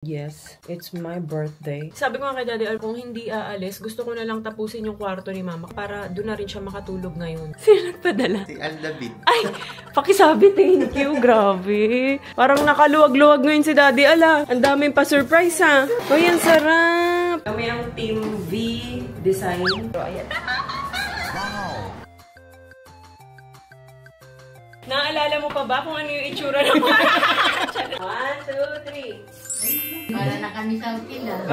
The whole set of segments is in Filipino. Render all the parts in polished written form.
Yes, it's my birthday. Sabi ko nga kay Daddy Al, kung hindi aalis, gusto ko na lang tapusin yung kwarto ni Mama para doon na rin siya makatulog ngayon. Sino nagpadala? Si Aldabit. Ay! Pakisabi, thank you. Grabe. Parang nakaluwag-luwag ngayon si Daddy Al. Ang daming pa-surprise ha. Uy, ang sarap. Kami ang Team V Design. So, ayan. Wow! Naaalala mo pa ba kung ano yung itsura ng 1, 2, 3. Para na kami sa utila.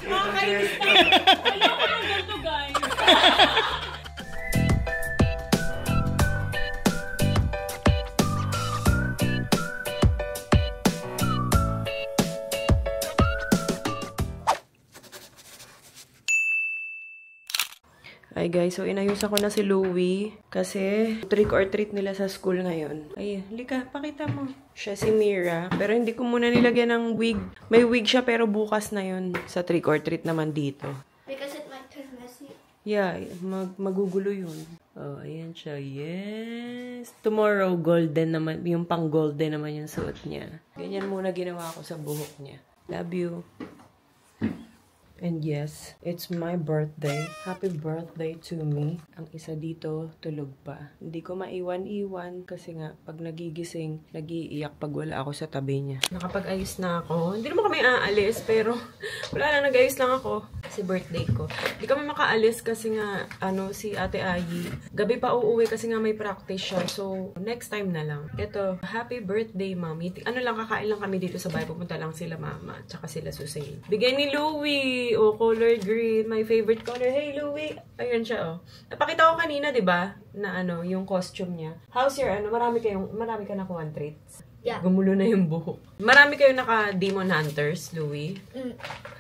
Nakakainis na. Wala ko ng ganito, guys. Ay guys, so inayusan ko na si Louie kasi trick or treat nila sa school ngayon. Ay, lika, pakita mo. Siya si Mira, pero hindi ko muna nilagyan ng wig. May wig siya pero bukas na yun sa trick or treat naman dito. Because it might turn messy. Yeah, magugulo yun. Oh, ayan siya. Yes! Tomorrow, golden naman. Yung pang golden naman yung suot niya. Ganyan muna ginawa ko sa buhok niya. Love you. And yes, it's my birthday. Happy birthday to me. Ang isa dito, tulog pa. Hindi ko maiwan-iwan kasi nga, pag nagigising, nag-iiyak pag wala ako sa tabi niya. Nakapag-ayos na ako. Hindi naman kami aalis, pero wala lang, nag-ayos lang ako. Kasi birthday ko. Hindi kami makaalis kasi nga, si Ate Ayi, gabi pa uuwi kasi nga may practice siya. So, next time na lang. Ito, happy birthday, Mami. Kakain lang kami dito sa bahay. Pupunta lang sila Mama, tsaka sila Susain. Bigay ni Louie. Oh, color green. My favorite color. Hey, Louie. Ayun siya, oh. Napakita ko kanina, di ba? Na yung costume niya. How's your, marami ka nakuha treats? Yeah. Gumulo na yung buhok. Marami kayong naka-Demon Hunters, Louie?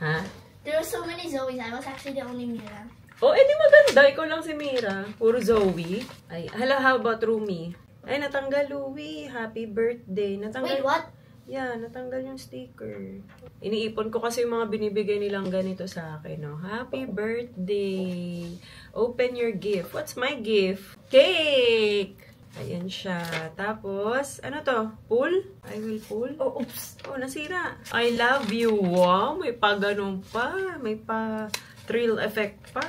Ha? There were so many Zoes. I was actually the only Mira. Oh, edi maganda. Ikaw lang si Mira. Puro Zoe. Ay, hala, how about Rumi? Ay, natanggal, Louie. Happy birthday. Natanggal. Wait, what? Yeah, natanggal yung sticker. Iniipon ko kasi yung mga binibigay nilang ganito sa akin, no? Happy birthday! Open your gift. What's my gift? Cake! Ayan siya. Tapos, ano to? Pull? I will pull? Oh, oops! Oh, nasira. I love you. Wow! May pa ganun pa. May pa thrill effect pa.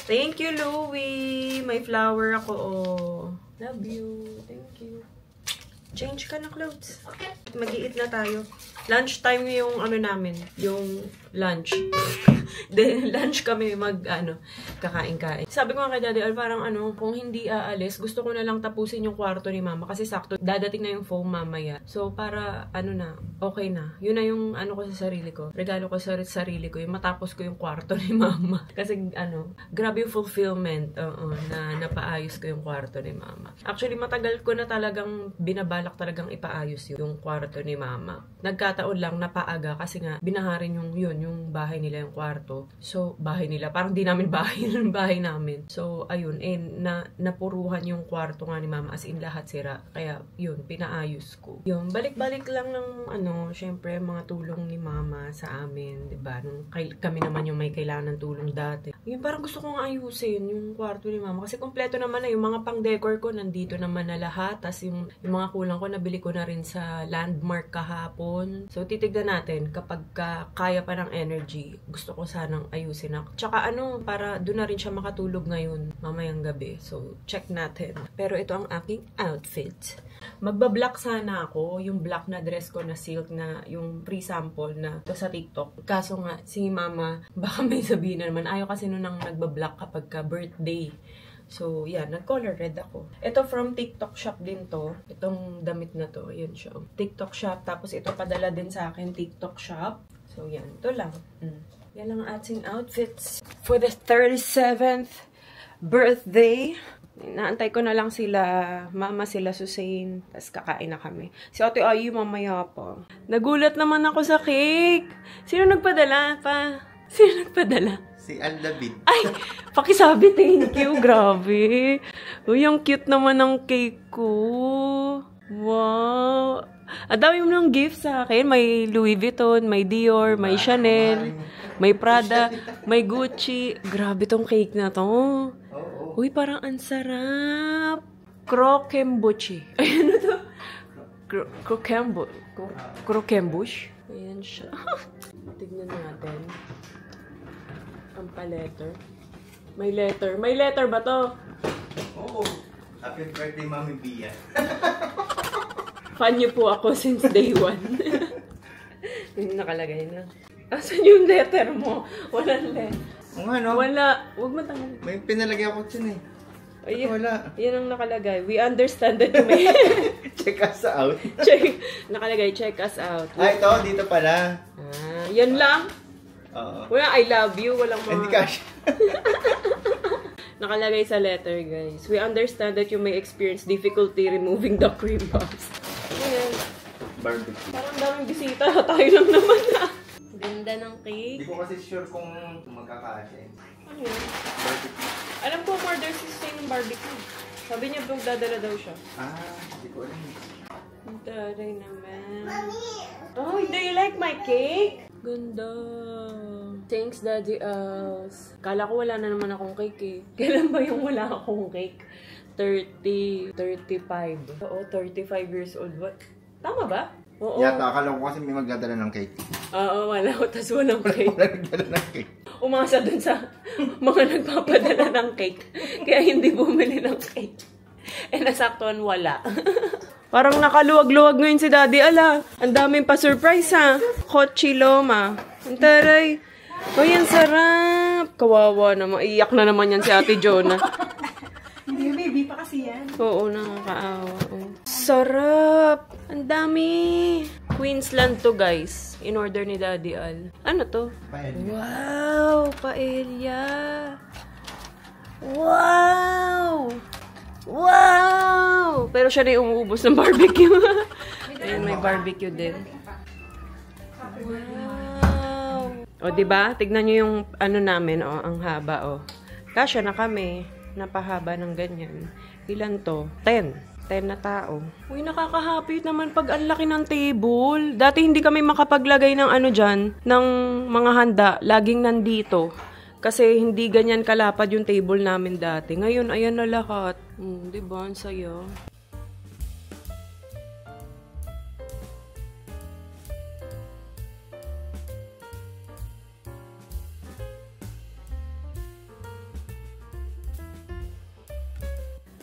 Thank you, Louie! May flower ako, oh. Love you. Thank you. Change ka na clothes. Okay. Mag-i-eat na tayo. Lunch time yung namin. Yung lunch. Lunch kami kakain-kain. Sabi ko nga kay Daddy Al, parang kung hindi aalis, gusto ko na lang tapusin yung kwarto ni Mama. Kasi sakto, dadating na yung foam mamaya. So, para, okay na. Yun na yung ko sa sarili ko. Regalo ko sa sarili ko. Yung matapos ko yung kwarto ni Mama. Kasi, grabe yung fulfillment. Na napaayos ko yung kwarto ni Mama. Actually, matagal ko na talagang binabalak talagang ipaayos yung kwarto ni Mama. Nagkataon lang napaaga kasi nga, binaharin yung bahay nila yung kwarto. So, bahay nila. Parang di namin bahay yung bahay namin. So, ayun. Napuruhan yung kwarto nga ni Mama. As in, lahat sira. Kaya, yun, pinaayos ko. Yun, balik-balik lang ng, syempre, mga tulong ni Mama sa amin. Diba? Nung kami naman yung may kailangan ng tulong dati. Yun, parang gusto kong ayusin yung kwarto ni Mama. Kasi kompleto naman na yung mga pang-decor ko. Nandito naman na lahat. Tapos yung mga kulang ko, nabili ko na rin sa Landmark kahapon. So, titignan natin kapag kaya pa ng energy. Gusto ko sanang ayusin ako. Tsaka para doon na rin siya makatulog ngayon, mamayang gabi. So, check natin. Pero ito ang aking outfit. Magba-black sana ako. Yung black na dress ko na silk na yung pre-sample na to sa TikTok. Kaso nga, si Mama, baka may sabihin na naman. Ayaw kasi nun nang nagba-black kapag birthday. So, yan. Nag-color red ako. Ito from TikTok shop din to. Itong damit na to. Yun siya. TikTok shop. Tapos ito padala din sa akin TikTok shop. So, yan. Ito lang. Yan lang ating outfits. For the 37th birthday. Naantay ko na lang sila. Mama, sila Susain. Tapos kakain na kami. Si Ate Ayi mamaya pa. Nagulat naman ako sa cake. Sino nagpadala pa? Sino nagpadala? Si Aldabit. Ay! Pakisabi, thank you. Grabe. Uy, ang cute naman ng cake ko. Wow. Ang dami mo ng gift sa akin. May Louis Vuitton, may Dior, may Chanel, may Prada, may Gucci. Grabe tong cake na to. Uy, parang ang sarap. Crocembuche. Ay, ano to? Crocembush. Ayan siya. Tignan natin. Ang pa-letter. May letter. May letter ba to? Oo. Happy birthday, Mami Bia. Fan niyo po ako since day one. Yung nakalagay na. Asan yung letter mo? Walang letter. Oo nga, no? Wala. Huwag mo tangan. May pinalagay ako dyan eh. Ayun, Wala. yan ang nakalagay. We understand that you may... Check us out. Nakalagay, check us out. Ah, ito. Dito pala. Yan lang. Oo. Wala, I love you. Walang mga... Hindi cash. Nakalagay sa letter, guys. We understand that you may experience difficulty removing the cream puffs. Ayan. Barbecue. Parang daming bisita. Tayo lang naman na. Ganda ng cake. Hindi ko kasi sure kung magkakasya eh. Ano yun? Barbecue. Alam ko, order si ng barbecue. Sabi niya, magdadala daw siya. Hindi ko alam. Ang taray naman. Oh, do you like my cake? Ganda. Thanks, Daddy Els. Kala ko wala na naman akong cake eh. Kailan ba yung wala akong cake? 35. Oo, 35 years old. What? Tama ba? Oo. Yata, akala ko kasi may magdadala ng cake. Oo, wala ko. Tas walang cake. Wala nagdala ng cake. Umasa dun sa mga nagpapadala ng cake. Kaya hindi bumili ng cake. Eh, nasaktuan wala. Parang nakaluwag-luwag ngayon si Daddy. Ala, ang daming pa-surprise ha. Kochiloma. Ang taray. Uy, ang sarap. Kawawa naman. Iyak na naman yan si Ate Jonah. Hindi, baby pa kasi yan. Oo, nakakaawa. Oh. Sarap. Ang dami. Queensland to, guys. In order ni Daddy Al. Ano to? Paella. Wow! Paella! Wow! Wow! Pero siya rin umuubos ng barbecue. Ayun, may barbecue din. Wow! O, diba? Tignan nyo yung ano namin, o, ang haba, o. Kasya na kami. Napahaba ng ganyan. Ilan to? 10. 10 na tao. Uy, nakaka-happy naman pag ang laki ng table. Dati hindi kami makapaglagay ng ano dyan, ng mga handa. Laging nandito. Kasi hindi ganyan kalapad yung table namin dati. Ngayon, ayan na lahat. Diba? Ang saya.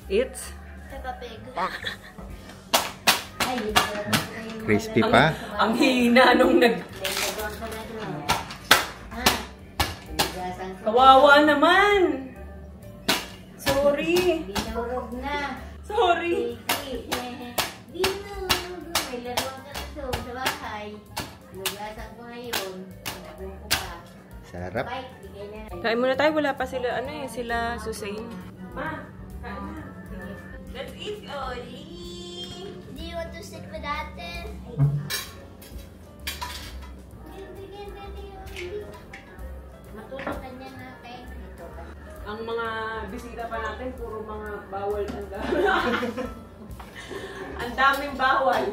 It's Peppa Pig. Ay, hindi ko lang yung Crispy pa? ang hina nung Kawawa naman! Sorry! Binurog na. Sorry! Binurog. May laruan ka na doon sa bahay. Nugasan ko ngayon. Nagbuko ko pa. Sarap. Bye, bigay na. Kain muna tayo. Wala pa sila, ano eh, sila Susain. Ma, kain na. Let's eat, Oli! Do you want to sit with ate? Matutukan niya na kayo dito. Ang mga bisita pa natin, puro mga bawal ang ang daming bawal.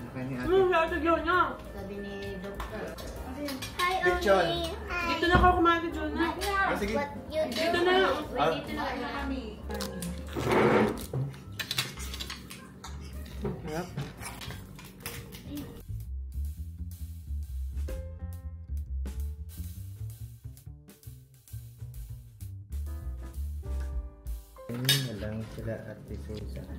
Ano kayo ni ate? Ate Jonah. Sabi ni Doktor. Hi, Lechon. Omi. Dito na ako kumain, Jonah. Sige. What you do? Dito na. Dito na kami. Harap. Na lang sila Ate Susan.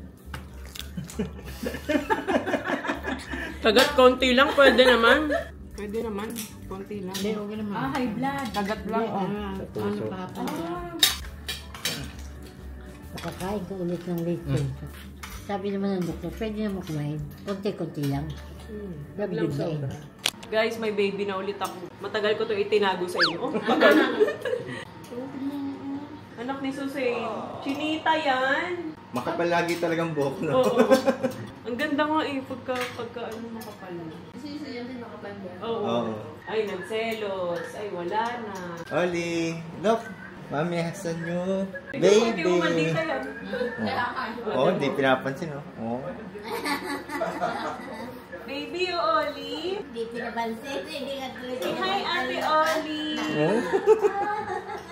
Kagat konti lang, pwede naman. Pwede naman, konti lang. Hindi, okay naman. High blood. Kagat lang, oh. Sa puso. Nakakain ko ulit ng lechon. Sabi naman ng doktor, pwede naman kumain. Konti-konti lang. Wag lang sobra. Guys, may baby na ulit ako. Matagal ko to itinago sa inyo. Anak ni Susain. Chinita yan. Makapal lagi talagang buhok, no? Oo. Ang ganda nga eh, pagka ano makapal. Oo. Oo. Ay, nagselos. Ay, wala na. Oli, look. Mami, hasan nyo. Hindi mo Baby. mandita yan. Oo, hindi pinapansin, no? Oo. Baby, Oli. Hindi pinabansin, hindi ka tuloy. Say hi, Ate Oli. Oh?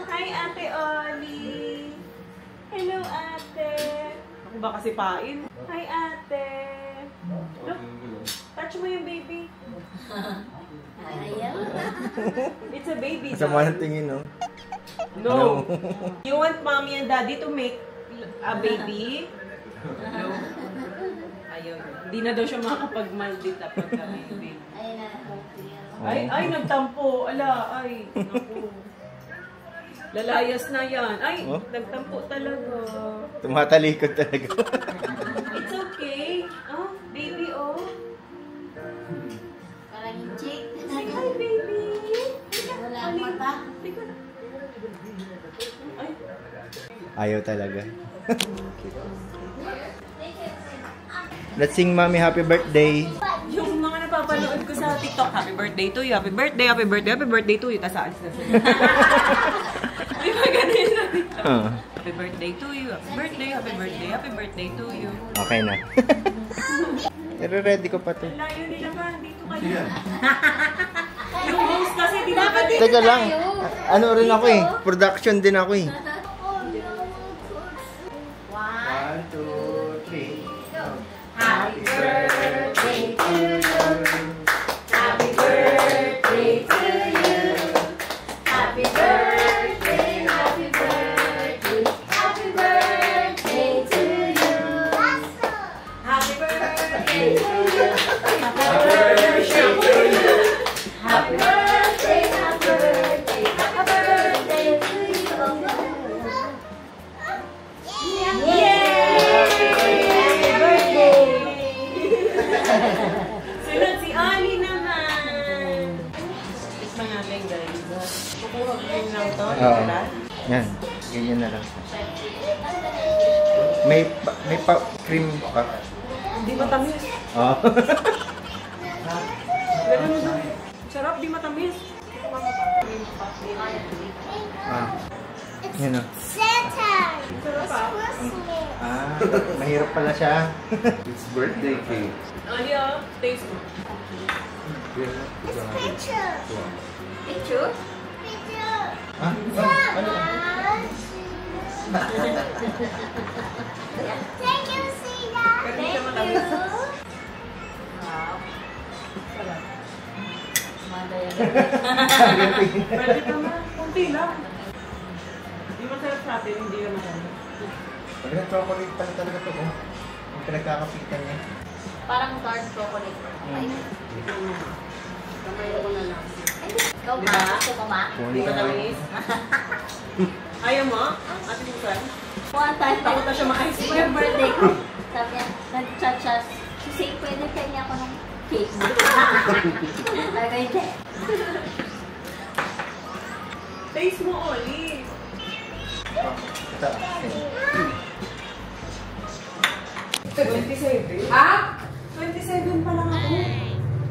Hi, Ate Oli. Hello, Ate. Baka sipain. Hi, ate. Look, touch mo yung baby. Ayaw. It's a baby. Masama ng tingin, no? No. You want mommy and daddy to make a baby? No. Ayaw. Hindi na daw siya makakapag-maldita pagka may baby. Ay, nagtampo. Ala, ay. Naku. Lalayas na yan. Ay, Oh? nagtampo talaga. Tumatalikod talaga. It's okay. Oh, baby, oh. Parang yung chick. Hi, baby. Wala ang mata. Ay, Ayaw talaga. Let's sing Mommy happy birthday. yung mga napapanood ko sa TikTok, happy birthday to you, happy birthday, happy birthday, happy birthday to you. Tapos aalis na sila. Di ba ganun sa TikTok? Happy birthday to you, happy birthday, happy birthday, happy birthday to you. Okay na. Pero ready ko pa to. Layo nila ba? Dito kayo. Yung host kasi, di ba? Teka lang. Ano rin ako eh. Production din ako eh. 1, 2, 3. Happy birthday to you. Happy birthday to you. Happy birthday, happy birthday. Happy birthday to you. Happy birthday to you. Happy birthday to you. Happy birthday, happy birthday. Happy birthday to you. Sunod si Ali naman. Tikman natin, guys. Kukuha ko yun lang to. Oo. Yan. Ganyan na lang. May cream pa. Hindi matamis. Oo. Ganun mo doon. Sarap, di matamis. Yan o. Santa. Sarap ah. Mahirap pala siya. It's birthday cake. Ali ah, taste mo. It's picture. Picture? Picture. Ano? Thank you, Sina. Thank you. Sarap. Madaya. Pwede naman. Kunti lang. Hindi masarap sa atin, hindi naman masarap. Pag nag-chocolate pala talaga to. Oh. Ang pinagkakapitan niya. Parang dark chocolate. Kamay ko na lang. Ikaw ba? Ako ba ma? Hindi ka tamis. Ayaw mo? Ate Susan? One time, Takot na siya ma-ice yung cream. birthday ko. Sabi niya, nag-chat siya. Si Say, pwede kanya ako ng cake. Sabi ko, hindi. Taste mo, Oli. Ito. 27. Ah? 27 pa lang ako.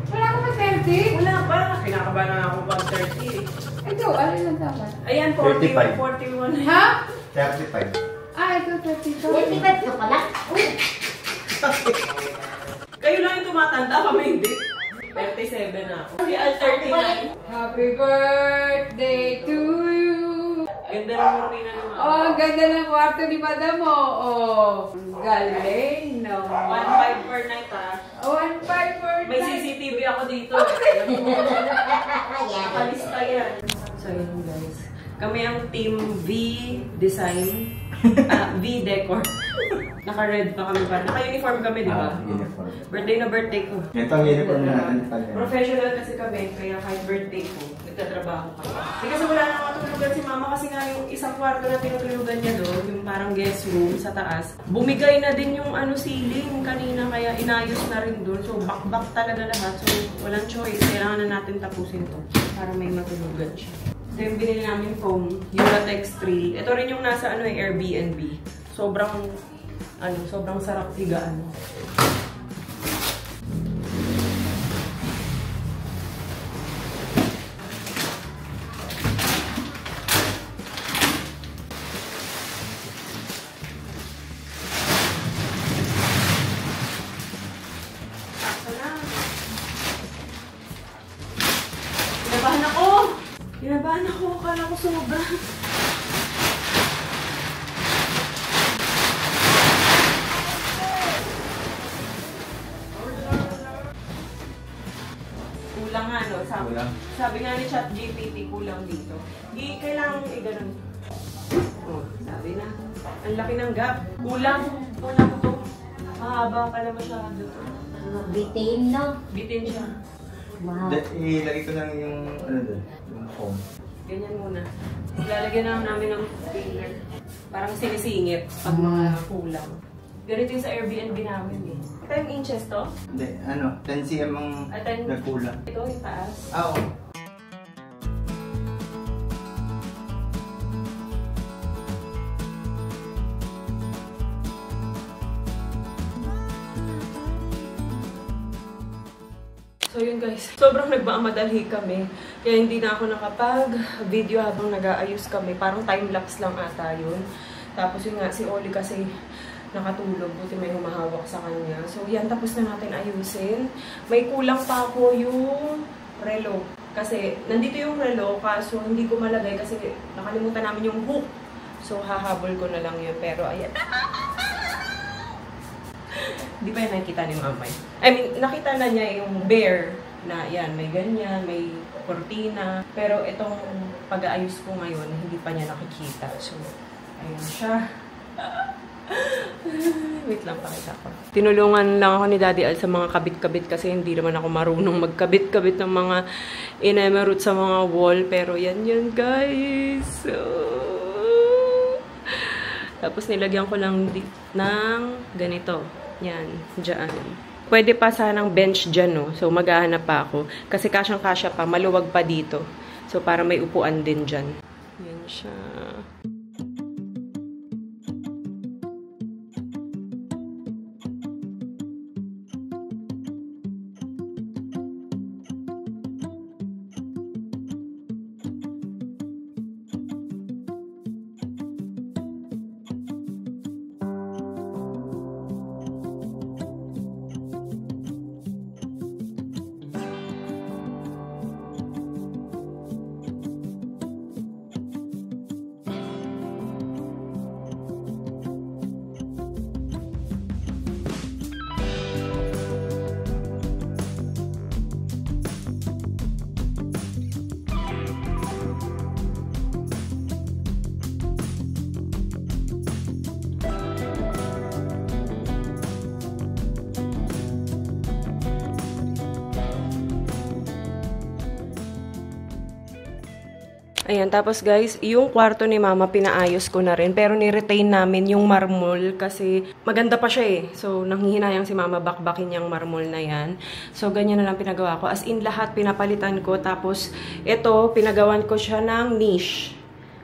Wala ko pa 30. Wala pa. Kinakabahan na ako pag 30. Ito, ano lang dapat? Ayan, 35. 41. Ha? 35. Ah, ito 32. 25 ka pala? Kayo lang yung tumatanda, kami hindi. 37 na ako. Si Al 39. Happy birthday to you. Ganda ng mornina naman. Oh, ang ganda ng kwarto ni Madam mo. Oh, galing no. 1.5 per night ah. 1.5 for May CCTV ako dito. Nakalista yan. So yun guys. Kami ang team V Design. V Decor. Naka-red pa kami pa. Naka-uniform kami, di ba? Uniform. Birthday na birthday ko. Ito ang uniform natin. Professional kasi kami, kaya kahit birthday ko, nagtatrabaho kami. Kasi wala na matulugan si mama kasi nga yung isang kwarto na tinutulugan niya doon, yung parang guest room sa taas, bumigay na din yung ceiling kanina, kaya inayos na rin doon. So, back talaga lahat. So, walang choice. Kailangan na natin tapusin to para may matulugan siya. So, yung binili namin foam, Uratex 3. Ito rin yung nasa Airbnb. Sobrang sarap higaan. Kinabahan ako. Akala ko sobra. Kulang ano, Kulang. sabi nga ni ChatGPT, kulang dito. Kailangan i-ganon. Oh, sabi na. Ang laki ng gap. Kulang to. Mahaba pala masyado. Bitin, no? Bitin siya. Mahal. Ilagay ko lang yung, ano doon, yung foam. Ganyan muna. Lalagyan na namin ng filler. Parang sinisingit pag mga kulang. Ganito yung sa Airbnb namin eh. 10 inches to? Hindi, ano, 10 cm ang nagkulang. Ito yung taas. Oo. So yun guys, sobrang nagmamadali kami. Kaya hindi na ako nakapag-video habang nag-aayos kami. Parang time-lapse lang ata yun. Tapos yun nga, si Oli kasi nakatulog. Buti may humahawak sa kanya. So yan, tapos na natin ayusin. May kulang pa ako yung relo. Kasi nandito yung relo, kaso hindi ko malagay kasi nakalimutan namin yung hook. So hahabol ko na lang yun. Pero ayan. Hindi pa yan nakikita ni Mamay. I mean, nakita na niya yung bear na yan, may ganyan, may kortina. Pero itong pag-aayos ko ngayon, hindi pa niya nakikita. So, ayun siya. Wait lang, pakita ko. Tinulungan lang ako ni Daddy Al sa mga kabit-kabit kasi hindi naman ako marunong magkabit-kabit ng mga inemerot sa mga wall. Pero yan guys. So, tapos nilagyan ko lang ng ganito. Yan, dyan. Pwede pa sanang bench dyan, no? So, maghahanap pa ako. Kasi kasyang-kasya pa, maluwag pa dito. So, para may upuan din dyan. Yan siya. Ayan, tapos guys, yung kwarto ni Mama pinaayos ko na rin. Pero ni-retain namin yung marmol kasi maganda pa siya eh. So, nanghihinayang si Mama bakbakin yung marmol na yan. So, ganyan na lang pinagawa ko. As in, lahat pinapalitan ko. Tapos, ito, pinagawan ko siya ng niche.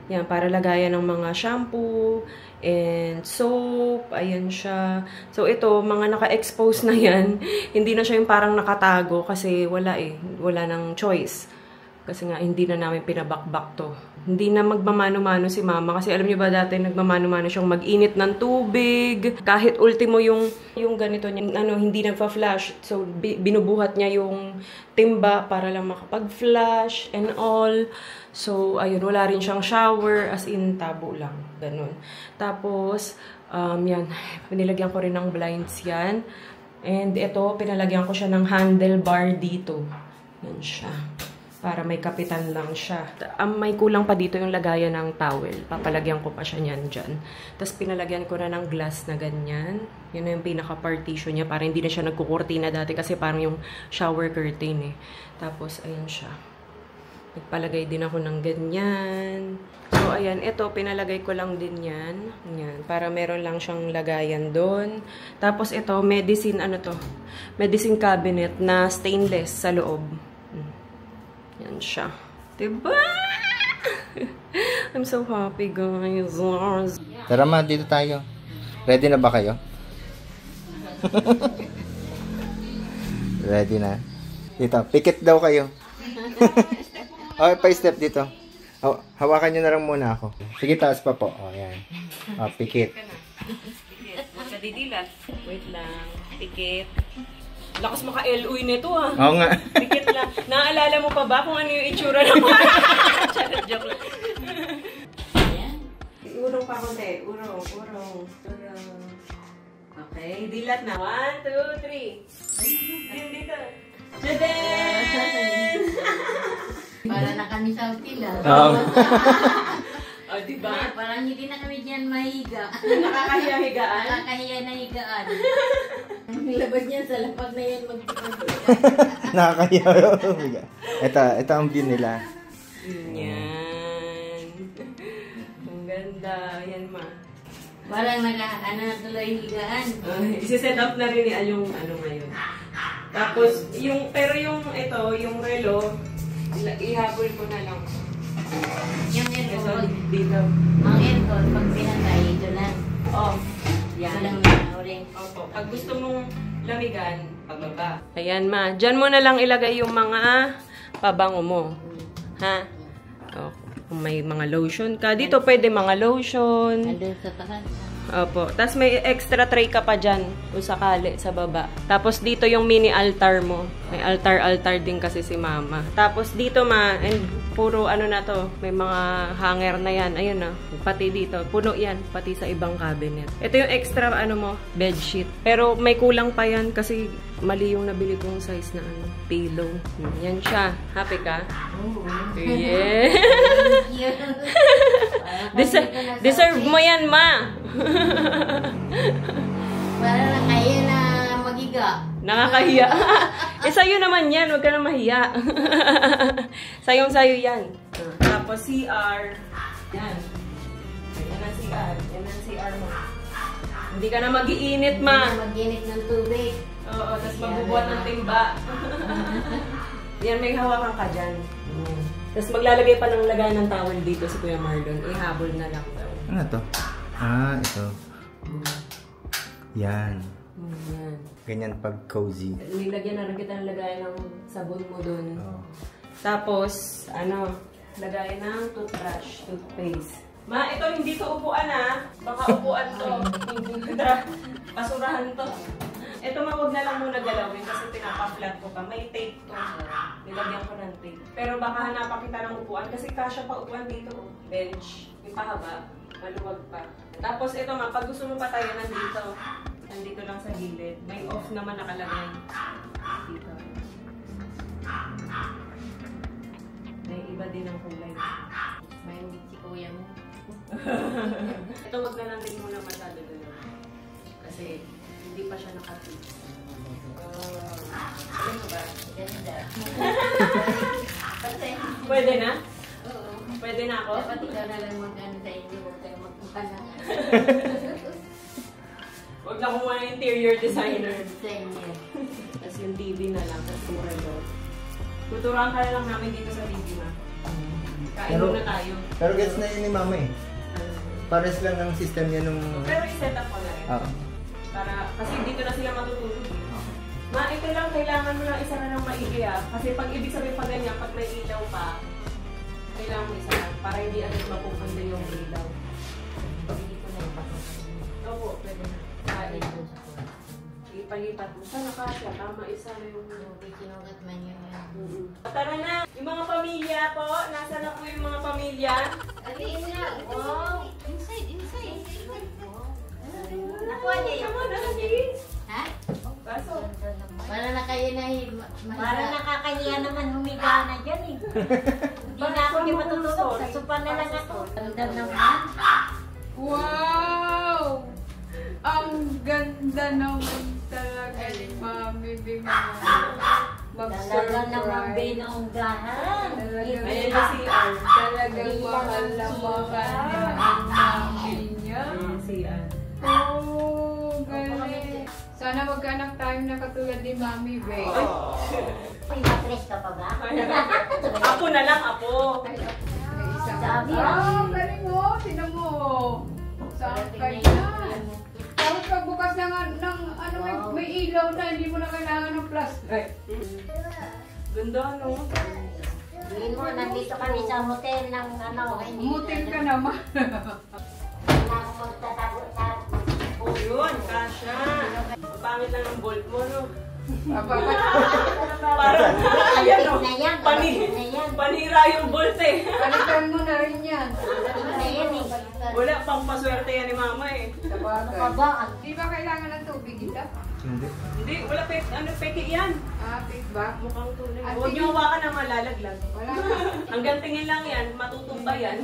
Yan, para lagayan ng mga shampoo and soap. Ayan siya. So, ito, mga naka-expose na yan. Hindi na siya yung parang nakatago kasi wala eh. Wala nang choice. Kasi nga, hindi na namin pinabakbak to. Hindi na magmamano-mano si Mama. Kasi alam niyo ba dati, nagmamano-mano siyang mag-init ng tubig. Kahit ultimo yung ganito niya, hindi nagfa-flash. So, binubuhat niya yung timba para lang makapag-flash and all. So, ayun, wala rin siyang shower. As in, tabo lang. Ganun. Tapos, yan. Pinilagyan ko rin ng blinds yan. And ito, pinalagyan ko siya ng handlebar dito. Yan siya. Para may kapitan lang siya. May kulang pa dito yung lagayan ng towel. Papalagyan ko pa siya niyan dyan. Tapos pinalagyan ko na ng glass na ganyan. Yun na yung pinaka-partition niya. Para hindi na siya nagkukurtina dati kasi parang yung shower curtain eh. Tapos ayan siya. Nagpalagay din ako ng ganyan. So ayan, ito pinalagay ko lang din yan. Yan. Para meron lang siyang lagayan doon. Tapos ito, medicine medicine cabinet na stainless sa loob. Yan siya. Diba? I'm so happy, guys. Tara ma, dito tayo. Ready na ba kayo? Ready na? Dito, pikit daw kayo. Okay, pa-step dito. Hawakan nyo na lang muna ako. Sige, taas pa po. O, yan. O, pikit. Pikit. Huwag ka didilat. Wait lang. Pikit. Lakas maka-LUI nito ah. Oo nga. Pikit lang. Naaalala mo pa ba kung ano yung itsura ng mga? Charot, joke lang. Urong pa konti. Urong. Okay, dilat na. 1, 2, 3. Ayun dito. Tadaan! kami sa hotel ah. Oo. O, diba? Parang hindi na kami dyan mahiga. Nakakahiya-higaan. Nakakahiya na higaan. Ang labas niya sa lapag na yan Nakakahiya. Ito ang view nila. Yan. Ang ganda. Yan, ma. Parang na tuloy higaan. Isi-set up na rin ni Al yung ano ngayon. Tapos, yung relo, ihabol ko na lang. Yung Ito, aircon. dito. Ang aircon, pag pinatay, ito lang. Oh, Ito lang yan. na orange. Opo. Pag gusto mong lamigan, pababa. Ayan, ma. Diyan mo na lang ilagay yung mga pabango mo. Ha? Oh, kung may mga lotion ka. Dito pwede mga lotion. Andun sa takas. Opo. Tapos may extra tray ka pa dyan kung sakali sa baba. Tapos dito yung mini altar mo. May altar din kasi si mama. Tapos dito ma, and puro ano na to, may mga hanger na yan. Ayun na, pati dito. Puno yan, pati sa ibang cabinet. Ito yung extra ano mo, bedsheet. Pero may kulang pa yan kasi mali yung nabili kong size na ano, pillow. Yan siya. Happy ka? Yeah. Deserve mo yan, ma. Para lang kayo na magiga. Nakakahiya. Sa'yo naman yan. Huwag ka na mahiya. Sayong-sayo yan. Tapos CR. Yan. Yan ang CR. Yan ang CR mo. Hindi ka na mag-iinit, ma. Mag-init ng tubig. Oo, tapos magbubuhat ng timba. Yan, may hawakan ka dyan. Tapos maglalagay pa ng lagay ng towel dito si Kuya Marlon. Ihabol na lang daw. Ano to? Ah, ito. Yan. Yan. Ganyan pag cozy. Nilagyan na rin kita ng lagay ng sabon mo dun. Oh. Tapos, ano, lagay ng toothbrush, toothpaste. Ma, ito hindi to upuan ha. Baka upuan to. Basurahan to. Ito wag na lang muna galawin kasi pinapa-flat ko pa. May tape to. Nilagyan ko ng tape. Pero baka hanapan kita ng upuan kasi kasya pa upuan dito. Bench. Yung pahaba. Maluwag pa. Tapos ito ma, pag gusto mo pa tayo nandito. Nandito lang sa gilid. May off naman nakalagay. Dito. May iba din ang kulay. May hindi si kuya mo. Ito wag na lang din muna masyado doon. Kasi hindi pa siya nakapit. Ano ba? Ganda. Pwede na? Oo. Pwede na ako? Dapat ikaw na lang mag-ano sa inyo. Huwag kayo magpapalang. Huwag na kumuha ng interior designer. Sa inyo. Tapos yung TV na lang. Tapos yung remote. Tuturuan ka na lang namin dito sa TV na. Kain muna tayo. Pero gets na yun ni mama eh. Pares lang ang system niya nung... Pero i-set up ko na rin. Oo. Para, kasi dito na sila matutulog. Ma, ito lang, kailangan mo lang isa na ng maigi ah. Kasi pag ibig sabihin pa ganyan, pag may ilaw pa, kailangan mo isa lang. Para hindi agad mapupunta yung ilaw. Hindi ko na yung papalang. Opo, pwede na. Kain mo. Ipalipat mo. Sana kasya, tama isa na yung... Sinukat man yun. Tara na! Yung mga pamilya po, nasa na po yung mga pamilya? Aliin na. Wow. Inside. Nakuha niya yung ha? Baso. Para na kayo na Parang nakakahiya naman humiga na dyan eh. Hindi na ako yung matutulog. Sa sopa na lang ako. Ganda naman. Wow! Ang ganda naman talaga ni Mami Bimano. Talaga naman Mag-surprise. binonggahan. Talagang Ayan na si R. Talagang mahal na mahal niya ang mami niya. Si R. Oh, galing. Sana magkaanak tayo na katulad ni Mami Bay. Ay, matres ka pa ba? Apo na lang, apo. May isang... Sabi, galing mo. Tinan mo. Sakay na. Tapos pagbukas ng ano, may ilaw na, hindi mo na kailangan ng flashlight. Ganda, no? Hindi mo, nandito kami sa hotel ng ano. Umutin ka naman. Hindi na ako magtatago sa... Oh, yun, kasha. Ang pangit lang ng bolt mo, no? Parang, ayan, no? Na yan, na yan. Panira yung bolt, eh. Palitan mo na rin yan. Na yan eh. Wala, pang paswerte yan ni mama, eh. Ano ka ba? Di ba kailangan ng tubig ito? Hindi. Hindi, wala peke yan. Fake ba? Mukhang tunay. Ah, Huwag niyo hawakan na malalaglag. Wala na. Hanggang tingin lang yan, matutumba yan.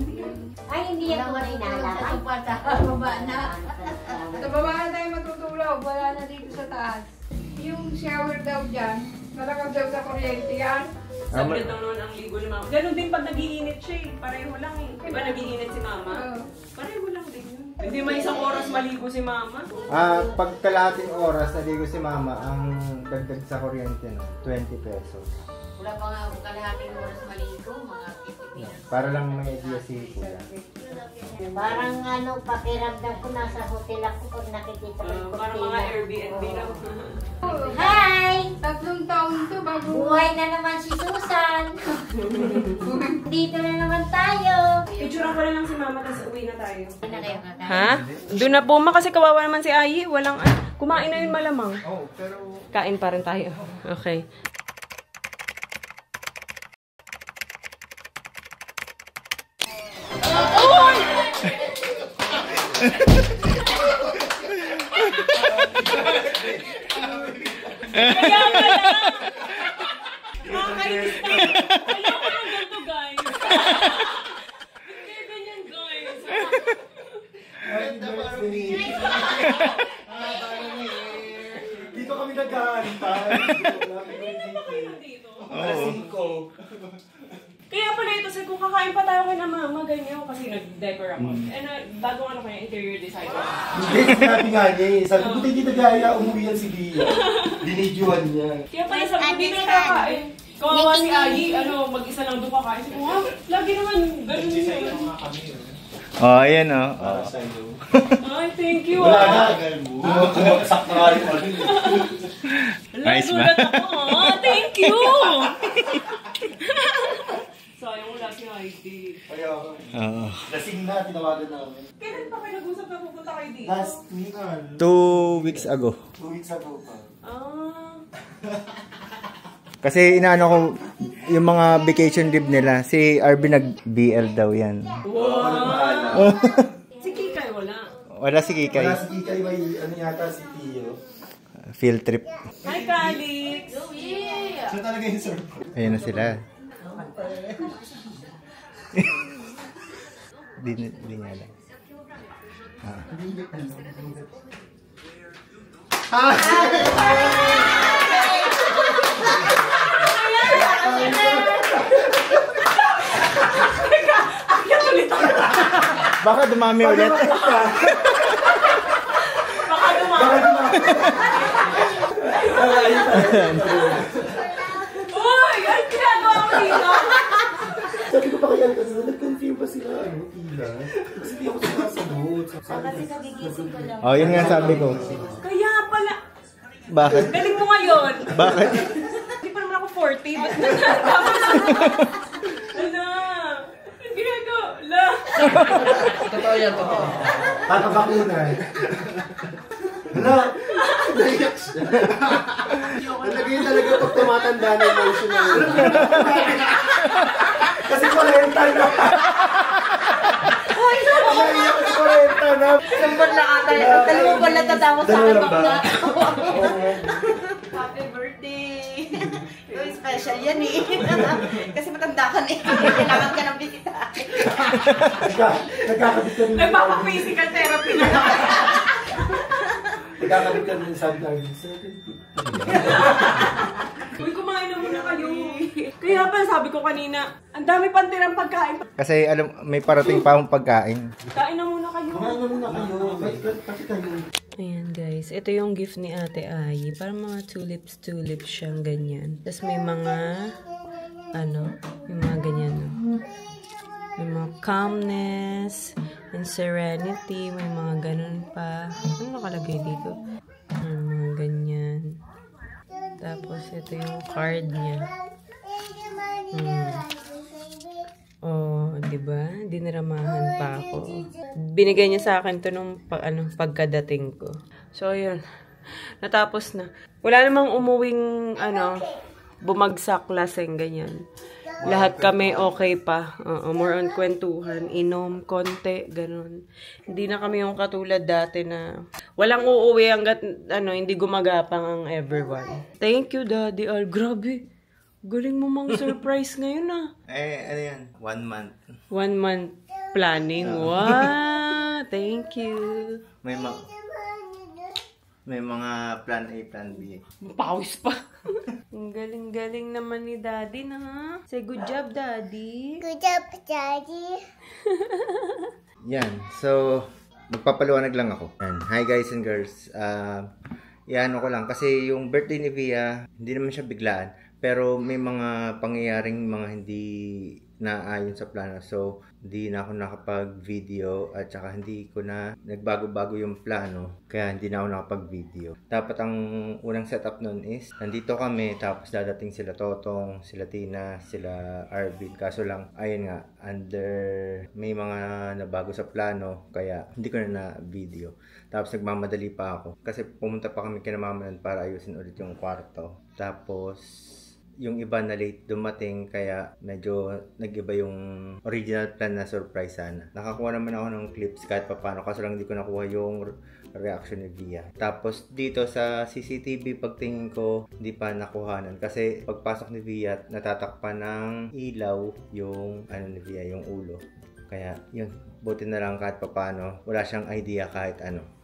Ay, hindi yan tunay na halaman. Baba na. Sa baba na tayo matutulog. Wala na dito sa taas. Yung shower daw dyan, malakad daw sa kuryente yan. Sabi daw naman ang ligo ni mama. Ganon din pag nag-iinit siya eh. Pareho lang eh. Diba nag-iinit si mama? Oo. Pareho lang din yun. Hindi may isang oras maligo si mama. Pag kalahating oras naligo si mama, ang dagdag sa kuryente, no? 20 pesos. Wala pa nga kalahating oras maligo, mga 50 minutes. Para lang may idea si Kuya. Parang ano, pakiramdam ko nasa hotel ako pag nakikita ko yung Parang mga Airbnb lang. Hi! 3 taon to bago. Buhay na naman si Susan! Dito na naman tayo! Picturean ko na lang si mama tapos uwi na tayo. Na kayo kakain. Ha? Doon na po ma kasi kawawa naman si Ayi. Walang kumain na yun malamang. Oh, pero... Kain pa rin tayo. Okay. Kaya pala! Makakainis na. Ayoko ng ganito, guys. Hindi ganyan, guys. Dito kami nag-aantay. Dito. Oo. Kaya pala ito, kung kakain pa tayo kay na mama, ganyan kasi nag-decor ako. Bagong ano kaya, interior designer. Hindi, sinabi nga niya eh. Sabi ko, hindi na gaya, umuwi yan si Bia. Dinidyohan niya. Kaya pala sabi ko, dito na kakain. Kawawa si Ayi, mag-isa lang doon kakain. Sabi ko, ha? Lagi naman, ganun yun. Oh, ayan oh. Para sa'yo. Ay, thank you Wala ah. na. Kumagsak na nga yung ano. Nice ba? Nagulat ako. Ah, thank you! Sayang wala si Heidi. Kaya ako. Oo. Lasing na, tinawagan namin. Kailan pa kayo nag-usap na pupunta kayo dito? Last week, 2 weeks ago. 2 weeks ago pa. Ah. Kasi inaano ko yung mga vacation leave nila. Si RB nag-BL daw yan. Wow! Si Kikay wala. Wala si Kikay. Wala si Kikay, may ano yata si Tio. Field trip. Hi, Calix! Siya talaga yung sir. Ayan na sila. Di nga lang. Baka dumami ulit. Baka dumami. Uy! Ay, ginagawa ko dito! Sabi ko pa kaya kasi nag-confirm ba sila ano, Tila? Kasi di ako sinasagot. Kasi nagigising ko lang. Oh, yun nga sabi ko. Kaya pala. Bakit? Galing mo ngayon. Bakit? Hindi pa naman ako 40. Ba't natapos? Ala! Ang ginagawa? Ala! Totoo yan, totoo. Papabakuna. Hala! Naiyak siya. Nalagay talaga pag tumatanda na emotional. Kasi 40 na. Naiyak kasi 40 na. Isang buwan na ata yun. Dalawang buwan na tatapos sa akin bakla. Happy birthday! Yung special yan eh. Kasi matanda ka na eh. Kailangan ka ng bisita. Nagkakabit ka rin. Nagpapa-physical therapy na. Nagkakabit ka rin sabi namin. Uy, kumain na muna kayo. Kaya pa sabi ko kanina, ang dami pang tirang pagkain. Kasi alam, may parating pa akong pagkain. Kain na muna kayo. Kumain na muna kayo. Kasi kayo. Ayan guys, ito yung gift ni Ate Ayi. Parang mga tulips siyang ganyan. Tapos may mga, yung mga ganyan. May mga calmness and serenity. May mga ganun pa. Ano nakalagay dito? Mga ganyan. Tapos ito yung card niya. Oh, 'di ba? Dinaramahan pa ako. Binigay niya sa akin 'to nung pagkadating ko. So, yun. Natapos na. Wala namang umuwing bumagsak laseng ganyan. Lahat kami okay pa. More on kwentuhan, inom, konti, ganun. Hindi na kami yung katulad dati na walang uuwi hanggat hindi gumagapang ang everyone. Thank you, Daddy Al. Grabe. Galing mo mang surprise ngayon Ano yan? 1 month. 1 month planning. Wow! Thank you. May mga plan A, plan B. Pawis pa. Ang galing-galing naman ni Daddy na. Say good job, Daddy. Good job, Daddy. Yan. So, magpapaliwanag lang ako. Yan. Hi guys and girls. Iano ko lang. Kasi yung birthday ni Via, hindi naman siya biglaan. Pero may mga pangyayaring mga hindi naayon sa plano. So, hindi na ako nakapag-video at saka hindi ko na nagbago-bago yung plano. Kaya hindi na ako nakapag-video. Dapat ang unang setup nun is, nandito kami, tapos dadating sila Totong, sila Tina, sila Arvid. Kaso lang, ayun nga, may mga nabago sa plano, kaya hindi ko na video. Tapos nagmamadali pa ako. Kasi pumunta pa kami kina Mama Nan para ayusin ulit yung kwarto. Tapos, yung iba na late dumating, kaya medyo nag-iba yung original plan na surprise sana. Nakakuha naman ako ng clips kahit paano, kaso lang hindi ko nakuha yung reaction ni Via. Tapos dito sa CCTV, pagtingin ko, hindi pa nakuhanan. Kasi pagpasok ni Via, natatakpan ng ilaw yung ni Via, yung ulo. Kaya yun, buti na lang kahit paano, wala siyang idea kahit ano.